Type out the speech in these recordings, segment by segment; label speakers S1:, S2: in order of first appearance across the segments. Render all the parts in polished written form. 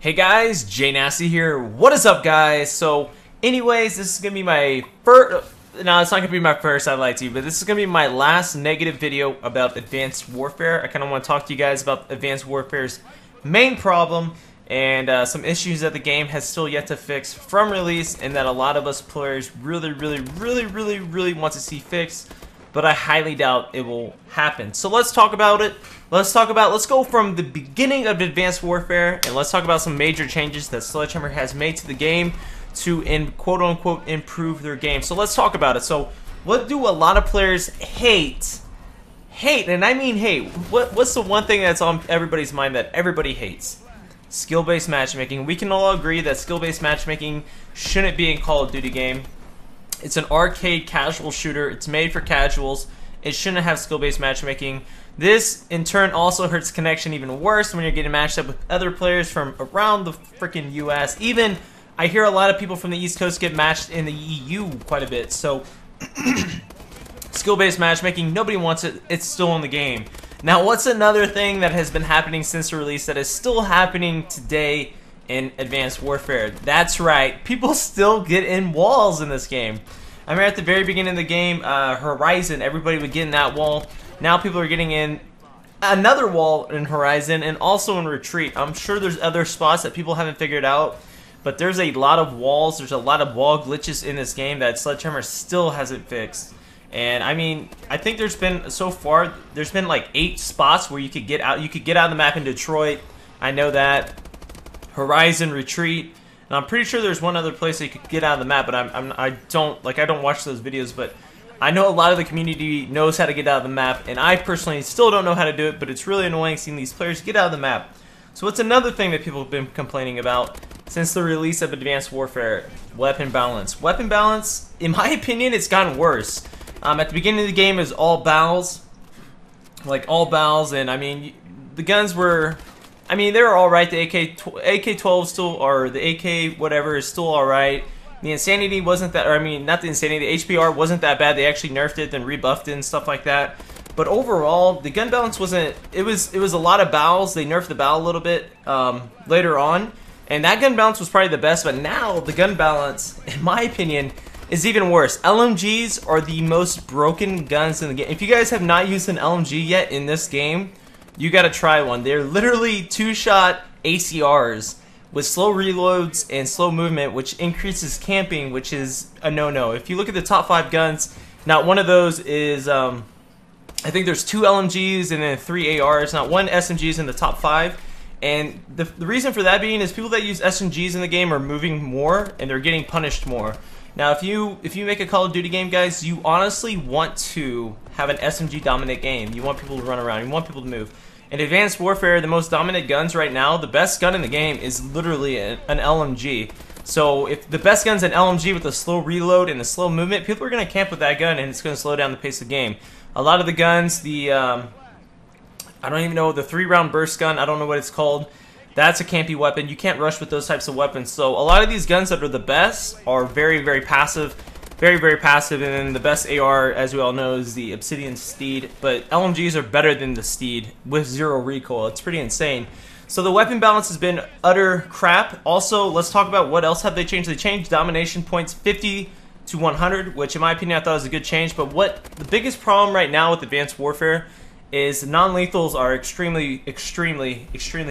S1: Hey guys, JNasty here. What is up, guys? So, anyways, this is gonna be my first. No, it's not gonna be my first. I lied to you, but this is gonna be my last negative video about Advanced Warfare. I kind of want to talk to you guys about Advanced Warfare's main problem and some issues that the game has still yet to fix from release, and that a lot of us players really want to see fixed. But I highly doubt it will happen. So let's talk about it. Let's go from the beginning of Advanced Warfare, and let's talk about some major changes that Sledgehammer has made to the game to, quote-unquote, improve their game. So let's talk about it. So what do a lot of players hate? And I mean hate. What's the one thing that's on everybody's mind that everybody hates? Skill-based matchmaking. We can all agree that skill-based matchmaking shouldn't be in Call of Duty game. It's an arcade casual shooter. It's made for casuals. It shouldn't have skill-based matchmaking. This, in turn, also hurts connection even worse when you're getting matched up with other players from around the freaking US. Even, I hear a lot of people from the East Coast get matched in the EU quite a bit. So, skill-based matchmaking, nobody wants it. It's still in the game. Now, what's another thing that has been happening since the release that is still happening today in Advanced Warfare? That's right, people still get in walls in this game. I remember at the very beginning of the game, Horizon, everybody would get in that wall. Now people are getting in another wall in Horizon and also in Retreat. I'm sure there's other spots that people haven't figured out, but there's a lot of walls, there's a lot of wall glitches in this game that Sledgehammer still hasn't fixed. And I mean, I think there's been, so far, there's been like 8 spots where you could get out. You could get out of the map in Detroit. I know that. Horizon, Retreat, and I'm pretty sure there's one other place that you could get out of the map, but I don't watch those videos, but I know a lot of the community knows how to get out of the map, and I personally still don't know how to do it, but it's really annoying seeing these players get out of the map. So what's another thing that people have been complaining about since the release of Advanced Warfare? Weapon balance. Weapon balance, in my opinion, it's gotten worse. At the beginning of the game, it was all barrels, like all barrels, and I mean, the guns were, I mean, they were alright. The AK-12 still, or the AK whatever is still alright. The Insanity wasn't that, or I mean, not the Insanity, the HPR wasn't that bad. They actually nerfed it, then rebuffed it and stuff like that. But overall, the gun balance wasn't, it was a lot of barrels. They nerfed the barrel a little bit later on. And that gun balance was probably the best, but now the gun balance, in my opinion, is even worse. LMGs are the most broken guns in the game. If you guys have not used an LMG yet in this game, you gotta try one. They're literally 2-shot ACRs with slow reloads and slow movement, which increases camping, which is a no-no. If you look at the top 5 guns, not one of those is, I think there's 2 LMGs and then 3 ARs, not 1 SMG is in the top 5. And the reason for that being is people that use SMGs in the game are moving more and they're getting punished more. Now, if you make a Call of Duty game, guys, you honestly want to have an SMG dominant game. You want people to run around. You want people to move. In Advanced Warfare, the most dominant guns right now, the best gun in the game is literally an LMG. So if the best gun's an LMG with a slow reload and a slow movement, people are going to camp with that gun and it's going to slow down the pace of the game. A lot of the guns, the, I don't even know, the 3-round burst gun, I don't know what it's called. That's a campy weapon. You can't rush with those types of weapons. So a lot of these guns that are the best are very passive. Very passive, and then the best AR, as we all know, is the Obsidian Steed. But LMGs are better than the Steed with 0 recoil. It's pretty insane. So the weapon balance has been utter crap. Also, let's talk about what else have they changed. They changed domination points 50 to 100, which in my opinion I thought was a good change. But what the biggest problem right now with Advanced Warfare is non-lethals are extremely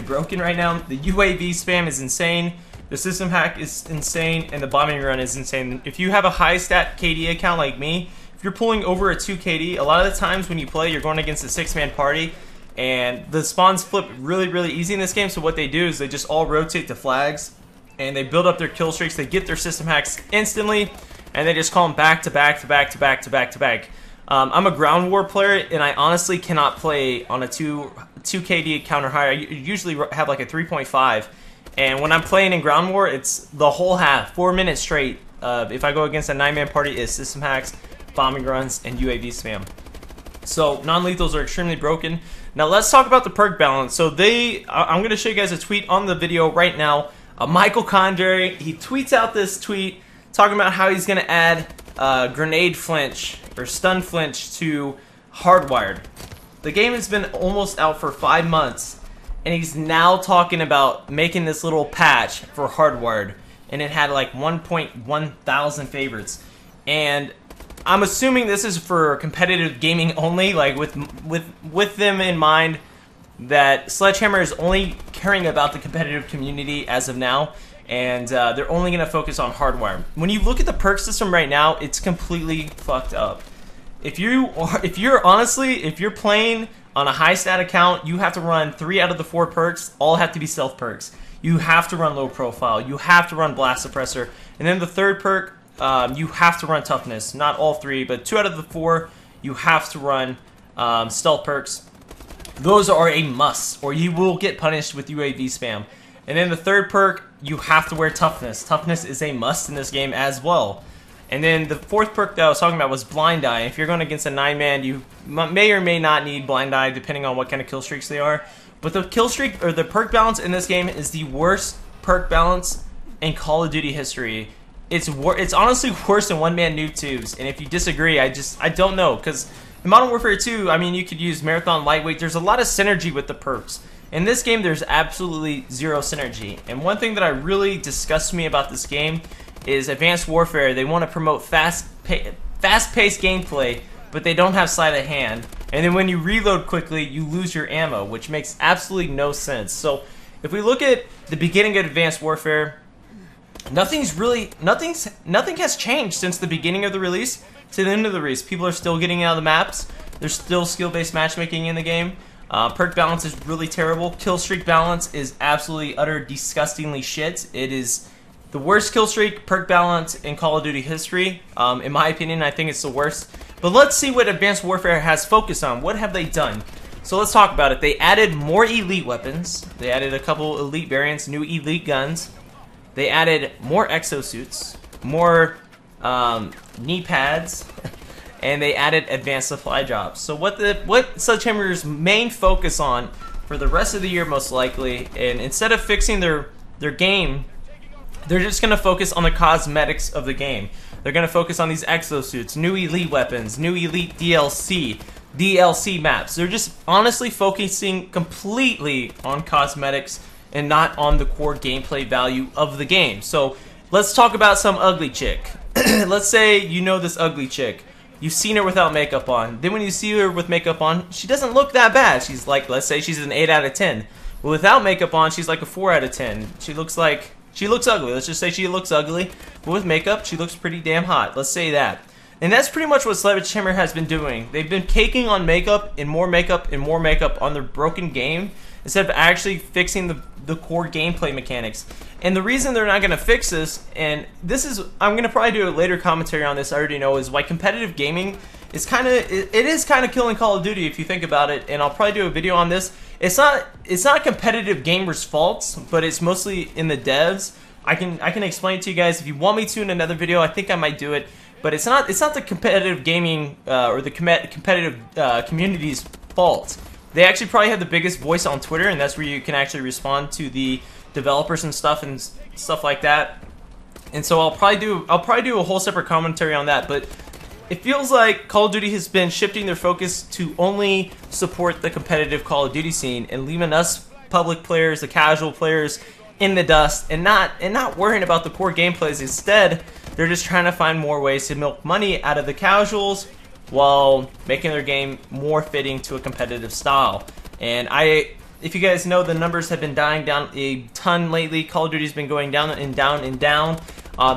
S1: broken right now. The UAV spam is insane. The system hack is insane, and the bombing run is insane. If you have a high stat KD account like me, if you're pulling over a 2 KD, a lot of the times when you play, you're going against a 6-man party, and the spawns flip really easy in this game. So what they do is they just all rotate to flags, and they build up their kill streaks. They get their system hacks instantly, and they just call them back to back. I'm a ground war player, and I honestly cannot play on a 2 KD account or higher. I usually have like a 3.5. And when I'm playing in ground war, it's the whole half, 4 minutes straight. If I go against a 9-man party, is system hacks, bombing runs, and UAV spam. So non-lethals are extremely broken. Now let's talk about the perk balance. So I'm going to show you guys a tweet on the video right now. Michael Condary, he tweets out this tweet talking about how he's going to add grenade flinch or stun flinch to hardwired. The game has been almost out for 5 months. and he's now talking about making this little patch for hardwired, and it had like 1.1 thousand favorites. And I'm assuming this is for competitive gaming only, like with them in mind that Sledgehammer is only caring about the competitive community as of now, and they're only going to focus on hardwire. When you look at the perk system right now, it's completely fucked up. If you're playing on a high stat account, you have to run 3 out of the 4 perks. All have to be stealth perks. You have to run low profile. You have to run blast suppressor, and then the third perk, you have to run toughness. Not all 3, but 2 out of the 4, you have to run stealth perks. Those are a must, or you will get punished with UAV spam. And then the third perk, you have to wear toughness. Toughness is a must in this game as well. And then the fourth perk that I was talking about was blind eye. If you're going against a 9-man, you may or may not need blind eye depending on what kind of kill streaks they are. But the kill streak, or the perk balance in this game, is the worst perk balance in Call of Duty history. It's honestly worse than one-man noob tubes. And if you disagree, I don't know, because in Modern Warfare 2, I mean, you could use Marathon Lightweight. There's a lot of synergy with the perks. In this game, there's absolutely zero synergy. And one thing that really disgusts me about this game is Advanced Warfare. They want to promote fast-paced gameplay, but they don't have sleight of hand. And then when you reload quickly, you lose your ammo, which makes absolutely no sense. So if we look at the beginning of Advanced Warfare, nothing has changed since the beginning of the release to the end of the release. People are still getting out of the maps. There's still skill-based matchmaking in the game. Perk balance is really terrible. Kill streak balance is absolutely utter disgustingly shit. It is the worst kill streak perk balance in Call of Duty history. In my opinion, I think it's the worst. But let's see what Advanced Warfare has focused on. What have they done? So let's talk about it. They added more elite weapons. They added a couple elite variants, new elite guns. They added more exosuits, more knee pads, and they added advanced supply drops. So what Sledgehammer's main focus on for the rest of the year, most likely, and instead of fixing their game, they're just going to focus on the cosmetics of the game. They're going to focus on these exosuits, new elite weapons, new elite DLC maps. They're just honestly focusing completely on cosmetics and not on the core gameplay value of the game. So let's talk about some ugly chick. Let's say you know this ugly chick. You've seen her without makeup on. Then when you see her with makeup on, she doesn't look that bad. She's like, let's say she's an 8 out of 10. But without makeup on, she's like a 4 out of 10. She looks ugly. Let's just say she looks ugly. But with makeup, she looks pretty damn hot. Let's say that. And that's pretty much what Sledgehammer has been doing. They've been caking on makeup and more makeup and more makeup on their broken game instead of actually fixing the core gameplay mechanics. And the reason they're not going to fix this, and this is, I'm going to probably do a later commentary on this, I already know, is why competitive gaming is kind of killing Call of Duty if you think about it, and I'll probably do a video on this. It's not competitive gamers' faults, but it's mostly in the devs. I can explain it to you guys if you want me to in another video. I think I might do it, but it's not the competitive gaming or the competitive community's fault. They actually probably have the biggest voice on Twitter, and that's where you can actually respond to the developers and stuff like that. And so I'll probably do a whole separate commentary on that. But it feels like Call of Duty has been shifting their focus to only support the competitive Call of Duty scene and leaving us public players, the casual players, in the dust and not worrying about the core gameplays. Instead, they're just trying to find more ways to milk money out of the casuals while making their game more fitting to a competitive style. And if you guys know, the numbers have been dying down a ton lately. Call of Duty's been going down and down and down.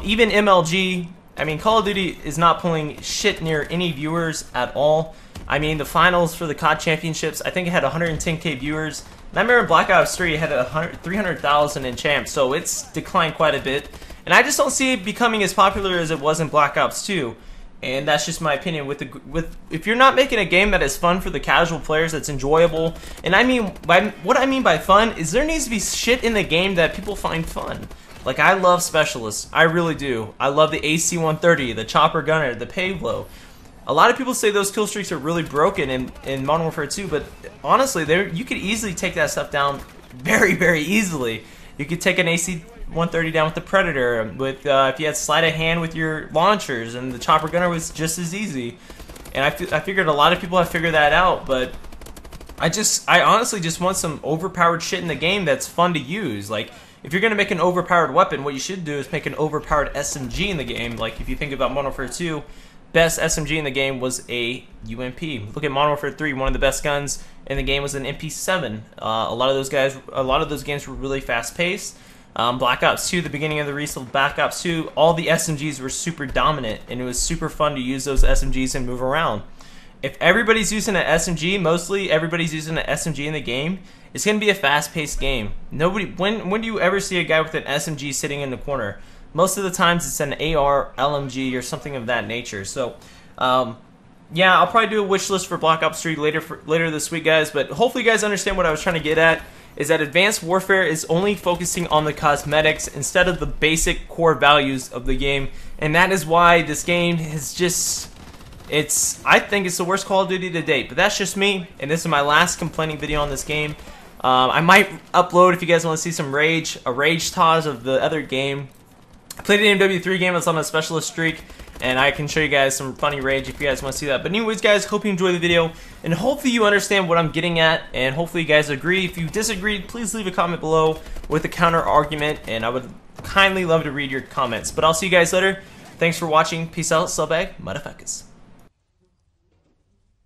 S1: Even MLG, I mean, Call of Duty is not pulling shit near any viewers at all. I mean, the finals for the COD Championships, I think it had 110K viewers. And I remember Black Ops 3 had 300,000 in champs, so it's declined quite a bit. And I just don't see it becoming as popular as it was in Black Ops 2. And that's just my opinion. If you're not making a game that is fun for the casual players, that's enjoyable, and I mean what I mean by fun is there needs to be shit in the game that people find fun. Like, I love specialists, I really do. I love the AC-130, the chopper gunner, the Pavlo. A lot of people say those kill streaks are really broken in Modern Warfare 2, but honestly, you could easily take that stuff down very, very easily. You could take an AC-130 down with the Predator, with if you had sleight of hand with your launchers, and the chopper gunner was just as easy. And I figured a lot of people have figured that out, but I honestly just want some overpowered shit in the game that's fun to use. Like, if you're gonna make an overpowered weapon, what you should do is make an overpowered SMG in the game. Like, if you think about Modern Warfare 2, best SMG in the game was a UMP. Look at Modern Warfare 3, one of the best guns in the game was an MP7. A lot of those games were really fast paced. Black Ops 2, the beginning of the release of Black Ops 2, all the SMGs were super dominant, and it was super fun to use those SMGs and move around. If everybody's using an SMG, mostly everybody's using an SMG in the game, it's going to be a fast-paced game. When do you ever see a guy with an SMG sitting in the corner? Most of the times it's an AR, LMG, or something of that nature. So, yeah, I'll probably do a wish list for Black Ops 3 later this week, guys. But hopefully you guys understand what I was trying to get at, is that Advanced Warfare is only focusing on the cosmetics instead of the basic core values of the game. And that is why this game is just... I think it's the worst Call of Duty to date, but that's just me, and this is my last complaining video on this game. I might upload, if you guys want to see some rage, a rage Taj of the other game. I played an MW3 game that's on a specialist streak, and I can show you guys some funny rage if you guys want to see that. But anyways, guys, hope you enjoy the video, and hopefully you understand what I'm getting at, and hopefully you guys agree. If you disagree, please leave a comment below with a counter argument, and I would kindly love to read your comments. But I'll see you guys later. Thanks for watching. Peace out, subbag, motherfuckers.